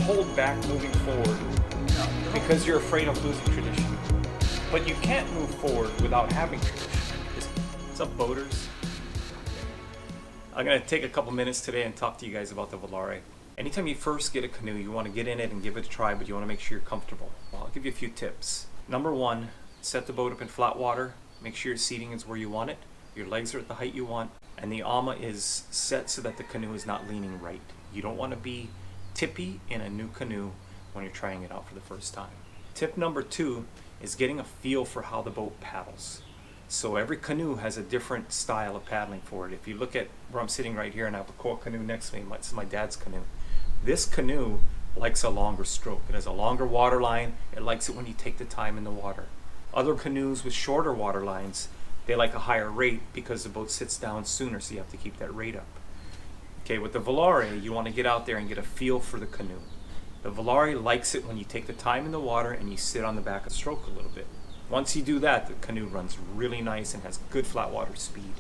hold back moving forward because you're afraid of losing tradition. But you can't move forward without having tradition. What's up, boaters? I'm going to take a couple minutes today and talk to you guys about the Volare. Anytime you first get a canoe, you want to get in it and give it a try, but you want to make sure you're comfortable. Well, I'll give you a few tips. Number one, set the boat up in flat water. Make sure your seating is where you want it. Your legs are at the height you want. And the ama is set so that the canoe is not leaning right. You don't want to be tippy in a new canoe when you're trying it out for the first time. Tip number two is getting a feel for how the boat paddles. So every canoe has a different style of paddling for it. If you look at where I'm sitting right here and I have a Koa canoe next to me, this is my dad's canoe. This canoe likes a longer stroke. It has a longer water line. It likes it when you take the time in the water. Other canoes with shorter water lines, they like a higher rate because the boat sits down sooner, so you have to keep that rate up. Okay, with the Volare, you want to get out there and get a feel for the canoe. The Volare likes it when you take the time in the water and you sit on the back of the stroke a little bit. Once you do that, the canoe runs really nice and has good flat water speed.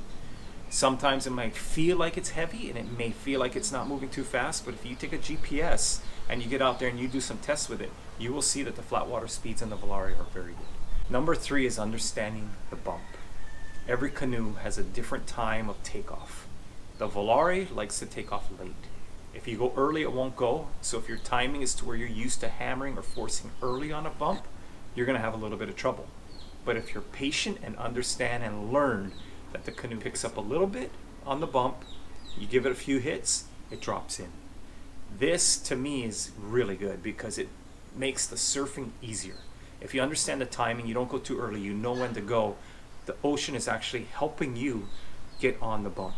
Sometimes it might feel like it's heavy and it may feel like it's not moving too fast, but if you take a GPS and you get out there and you do some tests with it, you will see that the flat water speeds in the Volare are very good. Number three is understanding the bump. Every canoe has a different time of takeoff. The Volare likes to take off late. If you go early, it won't go. So if your timing is to where you're used to hammering or forcing early on a bump, you're going to have a little bit of trouble. But if you're patient and understand and learn that the canoe picks up a little bit on the bump, you give it a few hits, it drops in. This to me is really good because it makes the surfing easier. If you understand the timing, you don't go too early, you know when to go, the ocean is actually helping you get on the bump.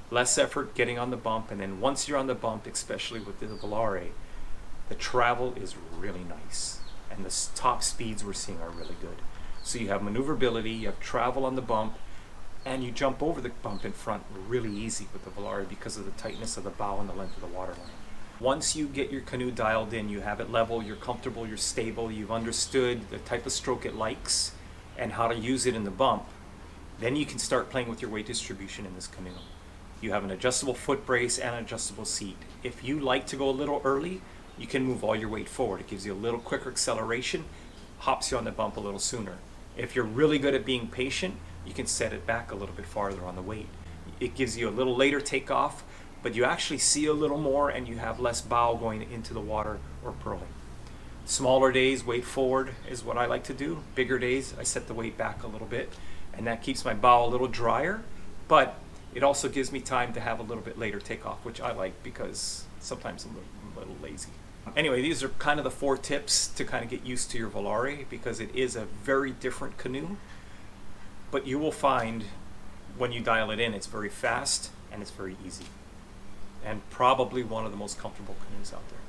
Less effort getting on the bump, and then once you're on the bump, especially with the Volare, the travel is really nice. And the top speeds we're seeing are really good. So you have maneuverability, you have travel on the bump, and you jump over the bump in front really easy with the Volare because of the tightness of the bow and the length of the water line. Once you get your canoe dialed in, you have it level, you're comfortable, you're stable, you've understood the type of stroke it likes and how to use it in the bump, then you can start playing with your weight distribution in this canoe. You have an adjustable foot brace and an adjustable seat. If you like to go a little early, you can move all your weight forward. It gives you a little quicker acceleration, hops you on the bump a little sooner. If you're really good at being patient, you can set it back a little bit farther on the weight. It gives you a little later takeoff, but you actually see a little more and you have less bow going into the water or purling. Smaller days, weight forward is what I like to do. Bigger days, I set the weight back a little bit, and that keeps my bow a little drier, but it also gives me time to have a little bit later takeoff, which I like because sometimes I'm a little lazy. Anyway, these are kind of the 4 tips to kind of get used to your Volare because it is a very different canoe, but you will find when you dial it in, it's very fast and it's very easy, and probably one of the most comfortable canoes out there.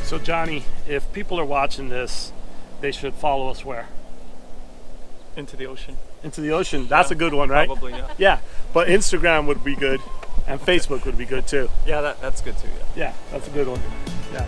So Johnny, if people are watching this, they should follow us where? Into the ocean. Into the ocean. That's a good one, right? Probably, yeah. Yeah, but Instagram would be good, and Facebook would be good too. Yeah, that's good too, yeah. Yeah, that's a good one. Yeah.